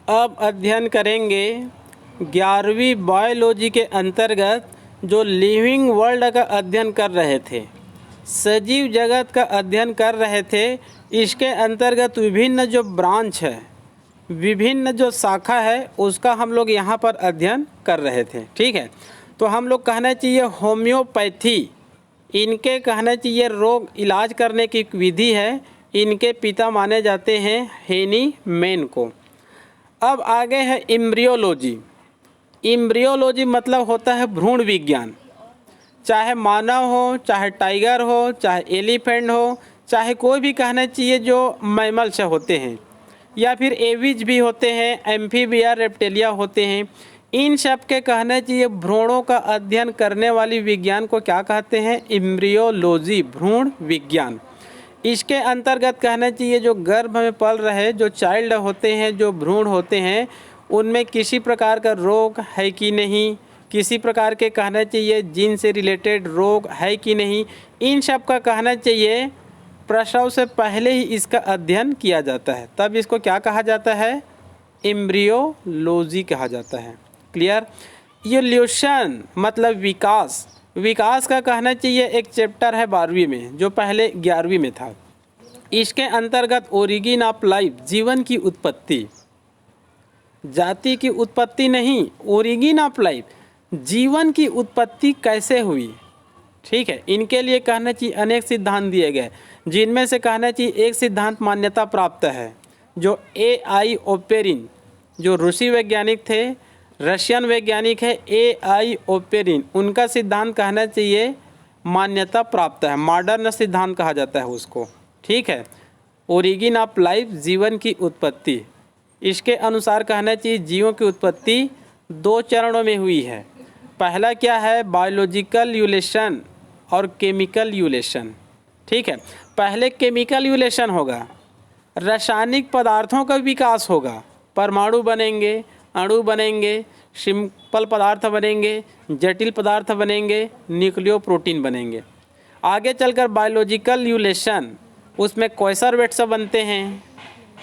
अब अध्ययन करेंगे 11वीं बायोलॉजी के अंतर्गत जो लिविंग वर्ल्ड का अध्ययन कर रहे थे, सजीव जगत का अध्ययन कर रहे थे। इसके अंतर्गत विभिन्न जो ब्रांच है, विभिन्न जो शाखा है, उसका हम लोग यहाँ पर अध्ययन कर रहे थे। ठीक है, तो हम लोग कहना चाहिए होम्योपैथी, इनके कहना चाहिए रोग इलाज करने की विधि है। इनके पिता माने जाते हैं हेनी मैन को। अब आगे है एम्ब्रियोलॉजी। एम्ब्रियोलॉजी मतलब होता है भ्रूण विज्ञान। चाहे मानव हो, चाहे टाइगर हो, चाहे एलिफेंट हो, चाहे कोई भी कहना चाहिए जो मैमल से होते हैं, या फिर एविज भी होते हैं, एम्फीबिया, रेप्टिलिया होते हैं, इन सब के कहना चाहिए भ्रूणों का अध्ययन करने वाली विज्ञान को क्या कहते हैं? एम्ब्रियोलॉजी, भ्रूण विज्ञान। इसके अंतर्गत कहना चाहिए जो गर्भ में पल रहे जो चाइल्ड होते हैं, जो भ्रूण होते हैं, उनमें किसी प्रकार का रोग है कि नहीं, किसी प्रकार के कहना चाहिए जीन से रिलेटेड रोग है कि नहीं, इन सब का कहना चाहिए प्रसव से पहले ही इसका अध्ययन किया जाता है। तब इसको क्या कहा जाता है? एम्ब्रियोलॉजी कहा जाता है। क्लियर? इवोल्यूशन मतलब विकास। विकास का कहना चाहिए एक चैप्टर है 12वीं में, जो पहले 11वीं में था। इसके अंतर्गत ओरिजिन ऑफ लाइफ, जीवन की उत्पत्ति, जाति की उत्पत्ति नहीं, ओरिजिन ऑफ लाइफ, जीवन की उत्पत्ति कैसे हुई। ठीक है, इनके लिए कहना चाहिए अनेक सिद्धांत दिए गए, जिनमें से कहना चाहिए एक सिद्धांत मान्यता प्राप्त है, जो AI ओपेरिन, जो रूसी वैज्ञानिक थे, रशियन वैज्ञानिक है AI ओपेरिन, उनका सिद्धांत कहना चाहिए मान्यता प्राप्त है, मॉडर्न सिद्धांत कहा जाता है उसको। ठीक है, ओरिजिन ऑफ लाइफ, जीवन की उत्पत्ति। इसके अनुसार कहना चाहिए जीवों की उत्पत्ति 2 चरणों में हुई है। पहला क्या है? बायोलॉजिकल यूलेशन और केमिकल यूलेशन। ठीक है, पहले केमिकल यूलेशन होगा, रासायनिक पदार्थों का विकास होगा, परमाणु बनेंगे, अणु बनेंगे, सिंपल पदार्थ बनेंगे, जटिल पदार्थ बनेंगे, न्यूक्लियो प्रोटीन बनेंगे। आगे चलकर बायोलॉजिकल यूलेशन, उसमें कोइसरवेट्स बनते हैं।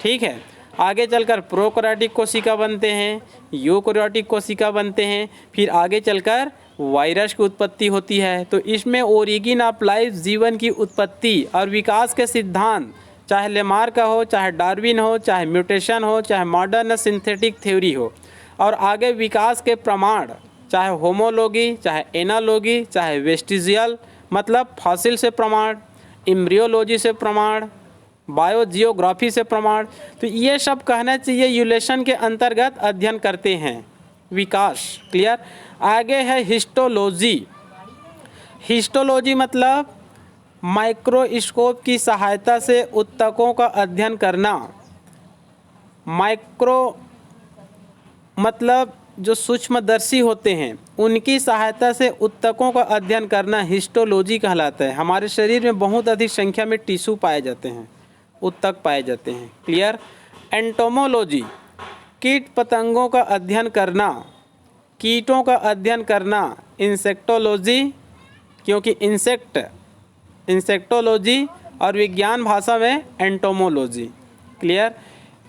ठीक है, आगे चलकर प्रोकैरियोटिक कोशिका बनते हैं, यूकैरियोटिक कोशिका बनते हैं, फिर आगे चलकर वायरस की उत्पत्ति होती है। तो इसमें ओरिजिन ऑफ लाइफ, जीवन की उत्पत्ति और विकास के सिद्धांत, चाहे लेमार्क का हो, चाहे डार्विन हो, चाहे म्यूटेशन हो, चाहे मॉडर्न सिंथेटिक थ्योरी हो, और आगे विकास के प्रमाण, चाहे होमोलॉजी, चाहे एनालॉजी, चाहे वेस्टिजियल मतलब फॉसिल से प्रमाण, एम्ब्रियोलॉजी से प्रमाण, बायोजियोग्राफी से प्रमाण, तो ये सब कहना चाहिए यूलेशन के अंतर्गत अध्ययन करते हैं विकास। क्लियर? आगे है हिस्टोलॉजी। हिस्टोलॉजी मतलब माइक्रोस्कोप की सहायता से ऊतकों का अध्ययन करना। माइक्रो मतलब जो सूक्ष्मदर्शी होते हैं, उनकी सहायता से ऊतकों का अध्ययन करना हिस्टोलॉजी कहलाता है। हमारे शरीर में बहुत अधिक संख्या में टिश्यू पाए जाते हैं, ऊतक पाए जाते हैं। क्लियर? एंटोमोलॉजी, कीट पतंगों का अध्ययन करना, कीटों का अध्ययन करना। इंसेक्टोलॉजी, क्योंकि इंसेक्टोलॉजी और विज्ञान भाषा में एंटोमोलॉजी। क्लियर?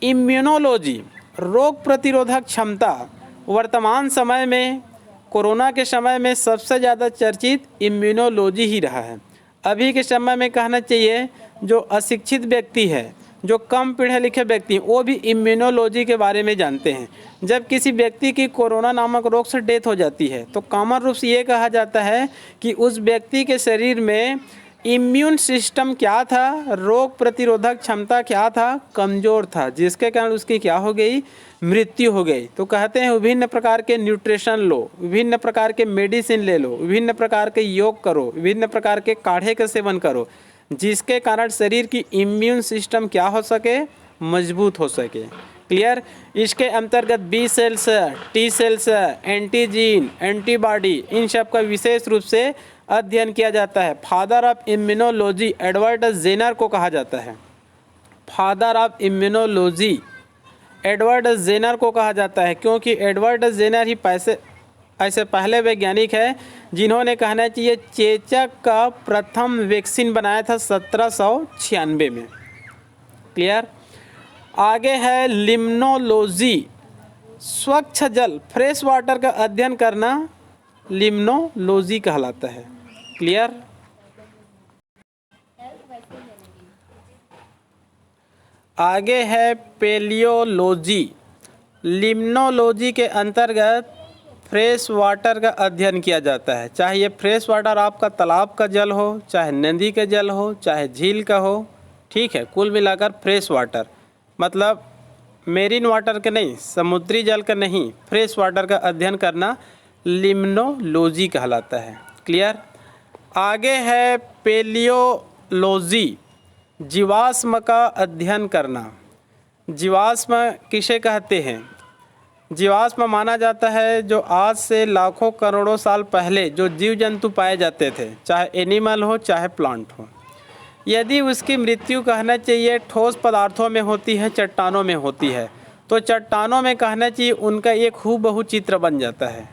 इम्यूनोलॉजी, रोग प्रतिरोधक क्षमता। वर्तमान समय में, कोरोना के समय में सबसे ज़्यादा चर्चित इम्यूनोलॉजी ही रहा है। अभी के समय में कहना चाहिए जो अशिक्षित व्यक्ति है, जो कम पढ़े लिखे व्यक्ति, वो भी इम्यूनोलॉजी के बारे में जानते हैं। जब किसी व्यक्ति की कोरोना नामक रोग से डेथ हो जाती है, तो कॉमन रूप से ये कहा जाता है कि उस व्यक्ति के शरीर में इम्यून सिस्टम क्या था, रोग प्रतिरोधक क्षमता क्या था, कमज़ोर था, जिसके कारण उसकी क्या हो गई? मृत्यु हो गई। तो कहते हैं विभिन्न प्रकार के न्यूट्रिशन लो, विभिन्न प्रकार के मेडिसिन ले लो, विभिन्न प्रकार के योग करो, विभिन्न प्रकार के काढ़े का सेवन करो, जिसके कारण शरीर की इम्यून सिस्टम क्या हो सके? मजबूत हो सके। क्लियर? इसके अंतर्गत B cells, T cells, antigen, antibody, इन सब का विशेष रूप से अध्ययन किया जाता है। Father of immunology Edward Jenner को कहा जाता है। Father of immunology Edward Jenner को कहा जाता है, क्योंकि एडवर्ड जेनर ही ऐसे पहले वैज्ञानिक है जिन्होंने कहना चाहिए चेचक का प्रथम वैक्सीन बनाया था 1796 में। क्लियर? आगे है लिम्नोलॉजी। स्वच्छ जल फ्रेश वाटर का अध्ययन करना लिम्नोलॉजी कहलाता है। क्लियर? आगे है पेलियोलॉजी। लिम्नोलॉजी के अंतर्गत फ्रेश वाटर का अध्ययन किया जाता है, चाहे ये फ्रेश वाटर आपका तालाब का जल हो, चाहे नदी का जल हो, चाहे झील का हो, ठीक है। कुल मिलाकर फ्रेश वाटर मतलब मेरीन वाटर का नहीं, समुद्री जल का नहीं, फ्रेश वाटर का अध्ययन करना लिम्नोलॉजी कहलाता है। क्लियर? आगे है पेलियोलॉजी, जीवाश्म का अध्ययन करना। जीवाश्म किसे कहते हैं? जीवाश्म माना जाता है जो आज से लाखों करोड़ों साल पहले जो जीव जंतु पाए जाते थे, चाहे एनिमल हो चाहे प्लांट हो। यदि उसकी मृत्यु कहना चाहिए ठोस पदार्थों में होती है, चट्टानों में होती है, तो चट्टानों में कहना चाहिए उनका एक हूबहू चित्र बन जाता है,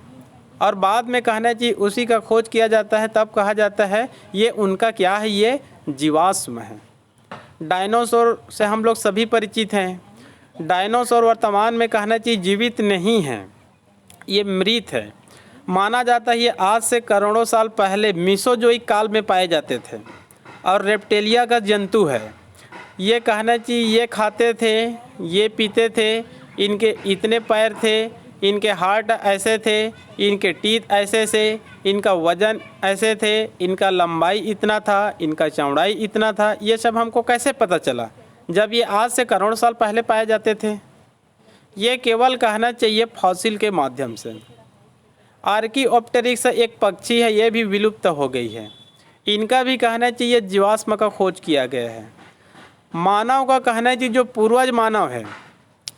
और बाद में कहना चाहिए उसी का खोज किया जाता है, तब कहा जाता है ये उनका क्या है, ये जीवाश्म है। डायनासोर से हम लोग सभी परिचित हैं। डायनासोर वर्तमान में कहना चाहिए जीवित नहीं है, ये मृत है। माना जाता है ये आज से करोड़ों साल पहले मीसोजोइक काल में पाए जाते थे और रेप्टिलिया का जंतु है। ये कहना चाहिए ये खाते थे, ये पीते थे, इनके इतने पैर थे, इनके हार्ट ऐसे थे, इनके टीथ ऐसे से, इनका वजन ऐसे थे, इनका लंबाई इतना था, इनका चौड़ाई इतना था। ये सब हमको कैसे पता चला जब ये आज से करोड़ों साल पहले पाए जाते थे? ये केवल कहना चाहिए फॉसिल के माध्यम से। आर्कियोप्टेरिक्स एक पक्षी है, ये भी विलुप्त हो गई है, इनका भी कहना चाहिए जीवाश्म का खोज किया गया है। मानव का कहना चाहिए जो पूर्वज मानव है,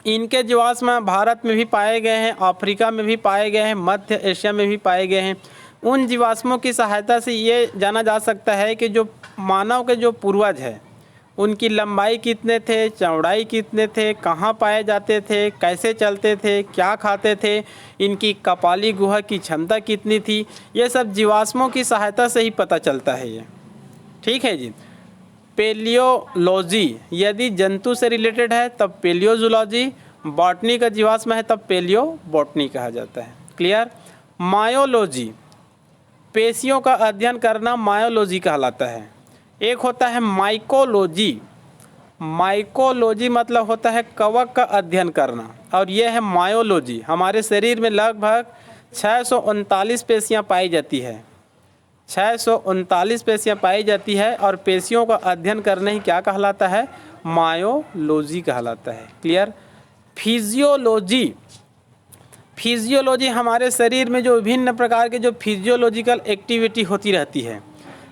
इनके जीवाश्म भारत में भी पाए गए हैं, अफ्रीका में भी पाए गए हैं, मध्य एशिया में भी पाए गए हैं। उन जीवाश्मों की सहायता से ये जाना जा सकता है कि जो मानव के जो पूर्वज है उनकी लंबाई कितने थे, चौड़ाई कितने थे, कहाँ पाए जाते थे, कैसे चलते थे, क्या खाते थे, इनकी कपाली गुहा की क्षमता कितनी थी, ये सब जीवाश्मों की सहायता से ही पता चलता है ये। ठीक है जी। पेलियोलॉजी यदि जंतु से रिलेटेड है तब पेलियोजोलॉजी, बॉटनी का जीवाश्म है तब पेलियो बॉटनी कहा जाता है। क्लियर? मायोलॉजी पेशियों का अध्ययन करना मायोलॉजी कहलाता है। एक होता है माइकोलॉजी। माइकोलॉजी मतलब होता है कवक का अध्ययन करना, और यह है मायोलॉजी। हमारे शरीर में लगभग 639 पेशियाँ पाई जाती है, 639 पेशियाँ पाई जाती है, और पेशियों का अध्ययन करना ही क्या कहलाता है? मायोलॉजी कहलाता है। क्लियर? फिजियोलॉजी फिजियोलॉजी हमारे शरीर में जो विभिन्न प्रकार के जो फिजियोलॉजिकल एक्टिविटी होती रहती है।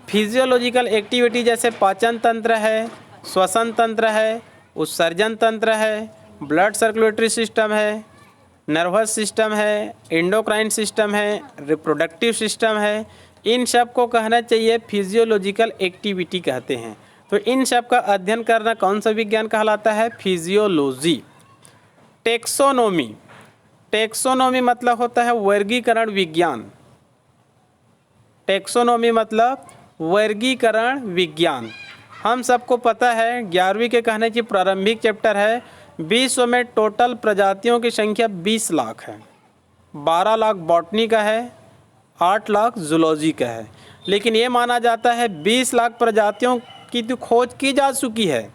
फिजियोलॉजिकल एक्टिविटी जैसे पाचन तंत्र है, श्वसन तंत्र है, उत्सर्जन तंत्र है, ब्लड सर्कुलेटरी सिस्टम है, नर्वस सिस्टम है, एंडोक्राइन सिस्टम है, रिप्रोडक्टिव सिस्टम है, इन सब को कहना चाहिए फिजियोलॉजिकल एक्टिविटी कहते हैं। तो इन सब का अध्ययन करना कौन सा विज्ञान कहलाता है? फिजियोलॉजी। टेक्सोनोमी टेक्सोनोमी मतलब होता है वर्गीकरण विज्ञान। टेक्सोनोमी मतलब वर्गीकरण विज्ञान। हम सबको पता है 11वीं के कहने की प्रारंभिक चैप्टर है, विश्व में टोटल प्रजातियों की संख्या 20 लाख है, 12 लाख बॉटनी का है, 8 लाख जूलॉजी का है। लेकिन ये माना जाता है 20 लाख प्रजातियों की तो खोज की जा चुकी है,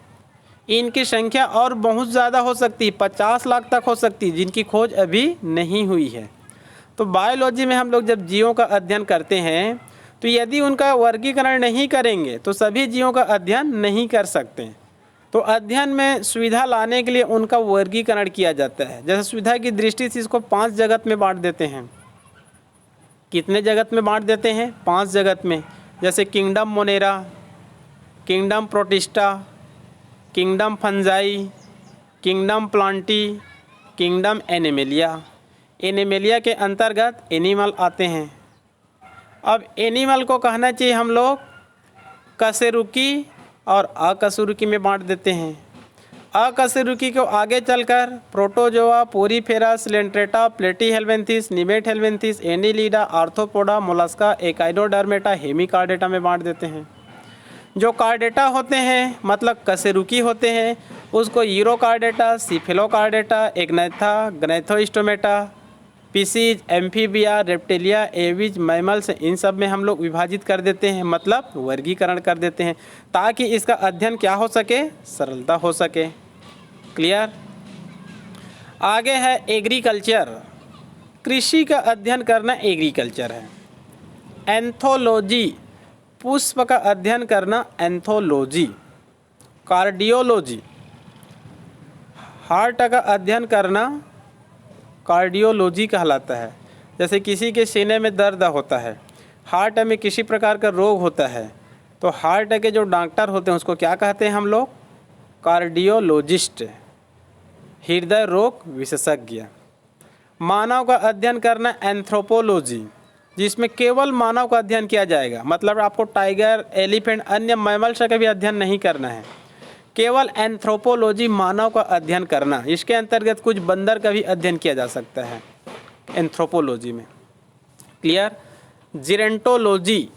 इनकी संख्या और बहुत ज़्यादा हो सकती है, 50 लाख तक हो सकती है, जिनकी खोज अभी नहीं हुई है। तो बायोलॉजी में हम लोग जब जीवों का अध्ययन करते हैं तो यदि उनका वर्गीकरण नहीं करेंगे तो सभी जीवों का अध्ययन नहीं कर सकते। तो अध्ययन में सुविधा लाने के लिए उनका वर्गीकरण किया जाता है। जैसे सुविधा की दृष्टि से इसको 5 जगत में बांट देते हैं। कितने जगत में बांट देते हैं? 5 जगत में। जैसे kingdom Monera, kingdom protista, kingdom fungi, kingdom Plantae, kingdom animalia. Animalia के अंतर्गत एनिमल आते हैं। अब एनिमल को कहना चाहिए हम लोग कशेरुकी और अकशेरुकी में बांट देते हैं। अकशेरुकी को आगे चलकर protozoa, porifera, coelenterata, platyhelminthes, nemathelminthes, annelida, arthropoda, mollusca, echinodermata, hemichordata में बांट देते हैं। जो कार्डेटा होते हैं मतलब कशेरुकी होते हैं, उसको urochordata, cephalochordata, agnatha, gnathostomata, pisces, amphibia, reptilia, aves, mammals, इन सब में हम लोग विभाजित कर देते हैं, मतलब वर्गीकरण कर देते हैं, ताकि इसका अध्ययन क्या हो सके, सरलता हो सके। क्लियर। आगे है एग्रीकल्चर। कृषि का अध्ययन करना एग्रीकल्चर है। एंथोलॉजी, पुष्प का अध्ययन करना एंथोलॉजी। कार्डियोलॉजी, हार्ट का अध्ययन करना कार्डियोलॉजी कहलाता है। जैसे किसी के सीने में दर्द होता है, हार्ट में किसी प्रकार का रोग होता है, तो हार्ट के जो डॉक्टर होते हैं उसको क्या कहते हैं हम लोग, कार्डियोलॉजिस्ट, हृदय रोग विशेषज्ञ। मानव का अध्ययन करना एंथ्रोपोलॉजी, जिसमें केवल मानव का अध्ययन किया जाएगा, मतलब आपको टाइगर, एलिफेंट, अन्य मैमल्स का भी अध्ययन नहीं करना है, केवल एंथ्रोपोलॉजी, मानव का अध्ययन करना। इसके अंतर्गत कुछ बंदर का भी अध्ययन किया जा सकता है एंथ्रोपोलॉजी में। क्लियर। जीरेंटोलॉजी,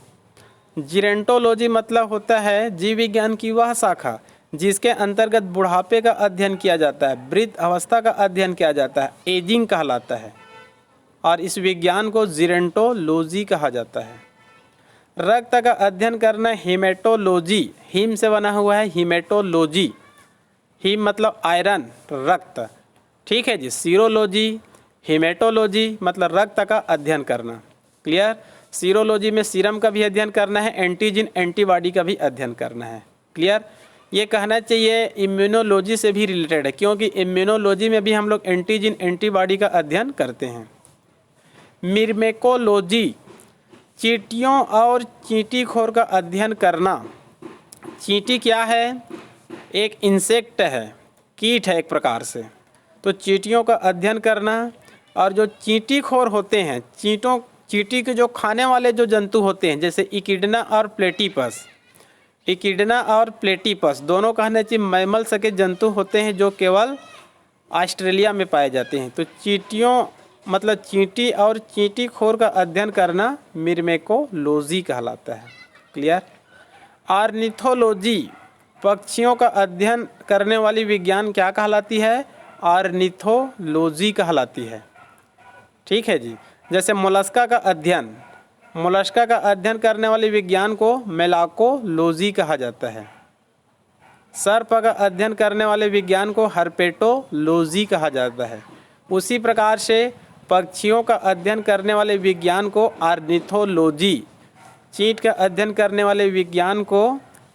जीरेंटोलॉजी मतलब होता है जीव विज्ञान की वह शाखा जिसके अंतर्गत बुढ़ापे का अध्ययन किया जाता है, वृद्ध अवस्था का अध्ययन किया जाता है, एजिंग कहलाता है, और इस विज्ञान को जीरेंटोलॉजी कहा जाता है। रक्त का अध्ययन करना हीमेटोलॉजी, हीम से बना हुआ है हीमेटोलॉजी, हीम मतलब आयरन, रक्त, ठीक है जी। सीरोलॉजी, हीमेटोलॉजी मतलब रक्त का अध्ययन करना। क्लियर। सीरोलॉजी में सीरम का भी अध्ययन करना है, एंटीजन, एंटीबॉडी का भी अध्ययन करना है। क्लियर। ये कहना चाहिए इम्यूनोलॉजी से भी रिलेटेड है, क्योंकि इम्यूनोलॉजी में भी हम लोग एंटीजन, एंटीबॉडी का अध्ययन करते हैं। मिर्मेकोलॉजी, चींटियों और चींटीखोर का अध्ययन करना। चींटी क्या है, एक इंसेक्ट है, कीट है एक प्रकार से, तो चींटियों का अध्ययन करना। और जो चींटीखोर होते हैं, चींटी के जो खाने वाले जो जंतु होते हैं, जैसे इकिडना और प्लेटिपस, इकिडना और प्लेटिपस दोनों कहने चाहिए मैमल्स के जंतु होते हैं जो केवल ऑस्ट्रेलिया में पाए जाते हैं। तो चींटियों मतलब चींटी और चींटीखोर का अध्ययन करना मिर्मेकोलॉजी कहलाता है। क्लियर। ऑर्निथोलॉजी, पक्षियों का अध्ययन करने वाली विज्ञान क्या कहलाती है, ऑर्निथोलॉजी कहलाती है। ठीक है जी। जैसे मोलस्का का अध्ययन, मोलस्का का अध्ययन करने वाले विज्ञान को मेलाकोलॉजी कहा जाता है। सर्प का अध्ययन करने वाले विज्ञान को हर्पेटोलॉजी कहा जाता है। उसी प्रकार से पक्षियों का अध्ययन करने वाले विज्ञान को ऑर्निथोलॉजी, चींट का अध्ययन करने वाले विज्ञान को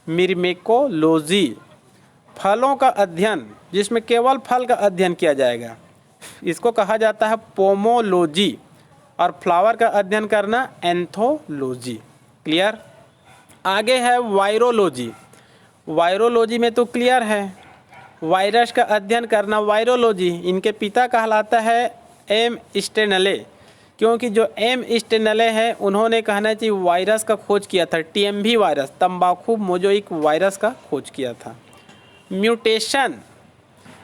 मिर्मेकोलॉजी। फलों का अध्ययन, जिसमें केवल फल का अध्ययन किया जाएगा, इसको कहा जाता है पोमोलॉजी। और फ्लावर का अध्ययन करना एंथोलॉजी। क्लियर। आगे है वायरोलॉजी। वायरोलॉजी में तो क्लियर है, वायरस का अध्ययन करना वायरोलॉजी। इनके पिता कहलाता है एम स्टेनले, क्योंकि जो एम स्टेनले है उन्होंने कहना चाहिए वायरस का खोज किया था, टीएमवी वायरस, तंबाकू मोज़ेइक वायरस का खोज किया था। म्यूटेशन,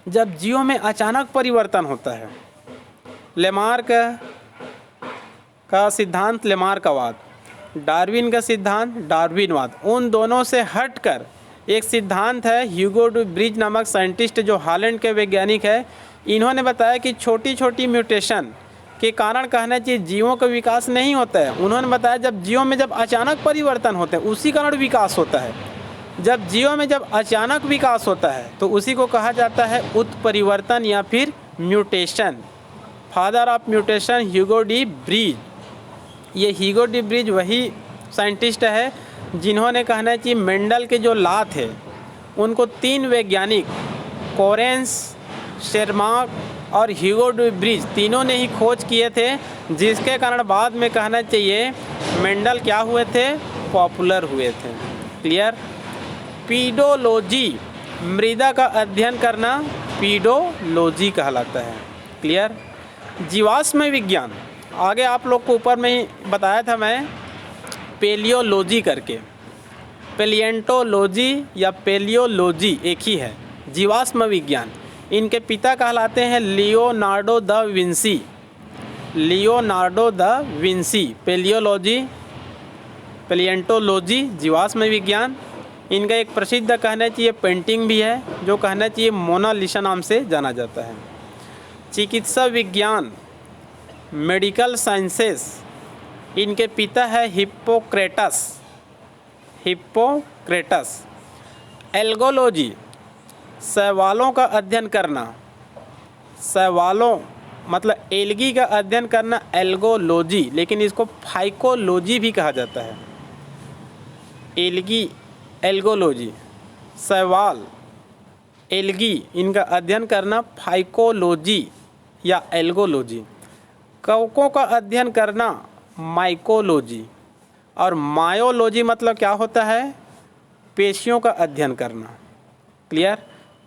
जब जीवों में अचानक परिवर्तन होता है। लेमार्क का सिद्धांत लेमार्कवाद, डार्विन का सिद्धांत डार्विनवाद, उन दोनों से हटकर एक सिद्धांत है ह्यूगो डू ब्रिज नामक साइंटिस्ट जो हॉलैंड के वैज्ञानिक है। इन्होंने बताया कि छोटी छोटी म्यूटेशन के कारण कहना चाहिए जीवों का विकास नहीं होता है। उन्होंने बताया जब जीवों में जब अचानक परिवर्तन होते हैं उसी कारण विकास होता है। जब जीवों में जब अचानक विकास होता है तो उसी को कहा जाता है उत्परिवर्तन या फिर mutation. Father of mutation Hugo de bridge. ये ह्यूगो डी ब्रिज वही साइंटिस्ट है जिन्होंने कहना चाहिए मेंडल के जो लॉ थे उनको 3 वैज्ञानिक कोरेंस, शेरमार्क और ह्यूगो डी ब्रिज तीनों ने ही खोज किए थे, जिसके कारण बाद में कहना चाहिए मेंडल क्या हुए थे, पॉपुलर हुए थे। क्लियर। पीडोलॉजी, मृदा का अध्ययन करना पीडोलॉजी कहलाता है। क्लियर। जीवाश्म विज्ञान, आगे आप लोग को ऊपर में ही बताया था मैं पेलियोलॉजी करके, पेलिएंटोलॉजी या पेलियोलॉजी एक ही है। जीवाश्म विज्ञान, इनके पिता कहलाते हैं Leonardo da Vinci, Leonardo da Vinci. Paleology, palaeontology जीवाश्म विज्ञान, इनका एक प्रसिद्ध कहना चाहिए पेंटिंग भी है, जो कहना चाहिए मोनालिसा नाम से जाना जाता है। चिकित्सा विज्ञान, मेडिकल साइंसेस, इनके पिता है हिप्पोक्रेटस। एल्गोलॉजी, शैवालों का अध्ययन करना, शैवालों मतलब एल्गी का अध्ययन करना एल्गोलॉजी, लेकिन इसको फाइकोलॉजी भी कहा जाता है। एल्गी, एल्गोलॉजी, शैवाल, एल्गी, इनका अध्ययन करना फाइकोलॉजी या एल्गोलॉजी। कवकों का अध्ययन करना माइकोलॉजी, और मायोलॉजी मतलब क्या होता है, पेशियों का अध्ययन करना। क्लियर।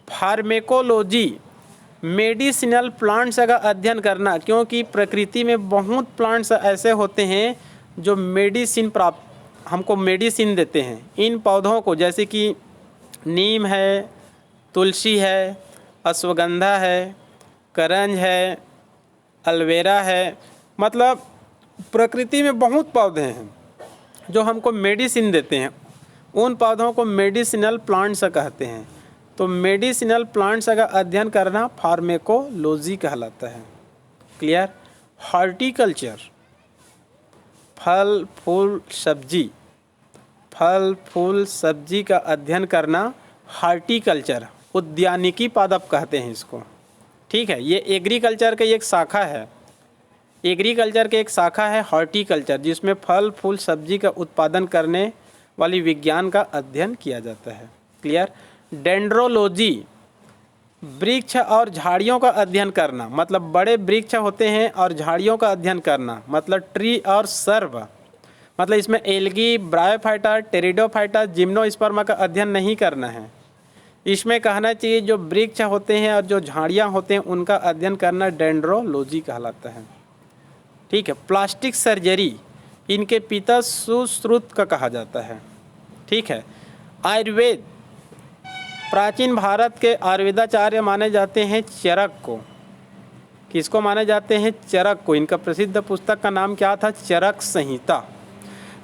फार्मेकोलॉजी, मेडिसिनल प्लांट्स का अध्ययन करना, क्योंकि प्रकृति में बहुत प्लांट्स ऐसे होते हैं जो हमको मेडिसिन देते हैं। इन पौधों को, जैसे कि नीम है, तुलसी है, अश्वगंधा है, करंज है, एलोवेरा है, मतलब प्रकृति में बहुत पौधे हैं जो हमको मेडिसिन देते हैं। उन पौधों को मेडिसिनल प्लांट्स कहते हैं। तो मेडिसिनल प्लांट्स का अध्ययन करना फार्मेकोलॉजी कहलाता है। क्लियर। हॉर्टिकल्चर, फल फूल सब्जी का अध्ययन करना हॉर्टिकल्चर, उद्यानिकी पादप कहते हैं इसको। ठीक है, ये एग्रीकल्चर की एक शाखा है। एग्रीकल्चर की एक शाखा है हॉर्टिकल्चर, जिसमें फल फूल सब्जी का उत्पादन करने वाली विज्ञान का अध्ययन किया जाता है। क्लियर। डेंड्रोलॉजी, वृक्ष और झाड़ियों का अध्ययन करना, मतलब बड़े वृक्ष होते हैं और झाड़ियों का अध्ययन करना, मतलब ट्री और सर्व, मतलब इसमें एल्गी, ब्रायोफाइटा, टेरिडोफाइटा, जिम्नोस्पर्मा का अध्ययन नहीं करना है। इसमें कहना चाहिए जो वृक्ष होते हैं और जो झाड़ियाँ होते हैं उनका अध्ययन करना डेंड्रोलॉजी कहलाता है। ठीक है। प्लास्टिक सर्जरी, इनके पिता सुश्रुत का कहा जाता है। ठीक है। आयुर्वेद, प्राचीन भारत के आयुर्वेदाचार्य माने जाते हैं चरक को। किसको माने जाते हैं? चरक को। इनका प्रसिद्ध पुस्तक का नाम क्या था? चरक संहिता।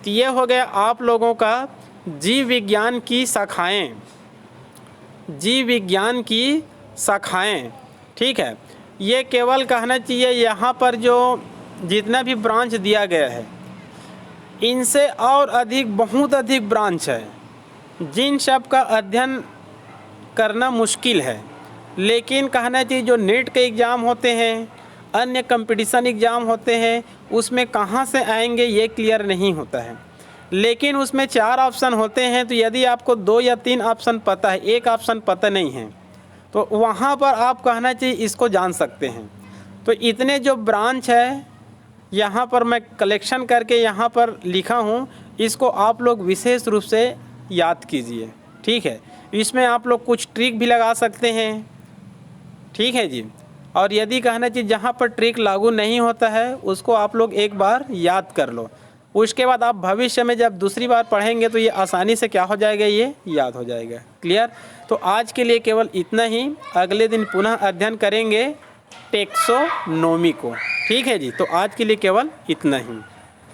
तो ये हो गया आप लोगों का जीव विज्ञान की शाखाएं, जीव विज्ञान की शाखाएं। ठीक है। ये केवल कहना चाहिए यहाँ पर जो जितना भी ब्रांच दिया गया है इनसे और अधिक, बहुत अधिक ब्रांच है जिन सब का अध्ययन करना मुश्किल है। लेकिन कहना चाहिए जो नेट के एग्ज़ाम होते हैं, अन्य कंपटीशन एग्ज़ाम होते हैं, उसमें कहाँ से आएंगे ये क्लियर नहीं होता है। लेकिन उसमें 4 ऑप्शन होते हैं, तो यदि आपको 2 या 3 ऑप्शन पता है, एक ऑप्शन पता नहीं है, तो वहाँ पर आप कहना चाहिए इसको जान सकते हैं। तो इतने जो ब्रांच है यहाँ पर मैं कलेक्शन करके यहाँ पर लिखा हूँ, इसको आप लोग विशेष रूप से याद कीजिए। ठीक है। इसमें आप लोग कुछ ट्रिक भी लगा सकते हैं। ठीक है जी। और यदि कहना चाहिए जहाँ पर ट्रिक लागू नहीं होता है उसको आप लोग एक बार याद कर लो, उसके बाद आप भविष्य में जब दूसरी बार पढ़ेंगे तो ये आसानी से क्या हो जाएगा, ये याद हो जाएगा। क्लियर। तो आज के लिए केवल इतना ही। अगले दिन पुनः अध्ययन करेंगे टेक्सोनोमी को। ठीक है जी। तो आज के लिए केवल इतना ही।